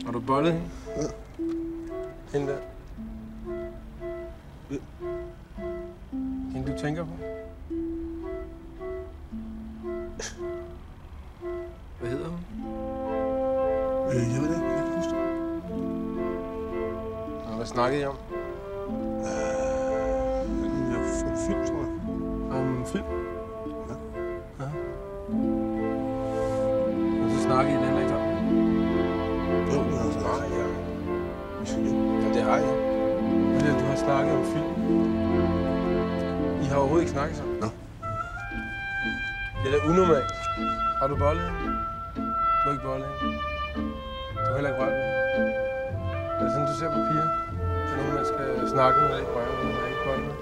Har du bollet hende? Ja. Hende der? Ja. Hende du tænker på? Hvad hedder hun? Jeg ved det ikke. Jeg kan huske det. Nå, hvad snakkede I om? Jeg er en film, tror jeg. Om film? Ja. Ja. Og så snakkede I det heller ikke om? Jo, jeg har sagt. Nej, ja. Vi skal hjem. Ja, det har I. Det er, du har snakket om film. I har overhovedet ikke snakket sammen? Nå. Det er da unormalt. Har du bollet hende? Du har ikke bollet hende? Du har heller ikke rørt ved hende? Er det sådan, du ser på piger? Det er nogen, man skal snakke med, og ikke røre med, og ikke bolde med?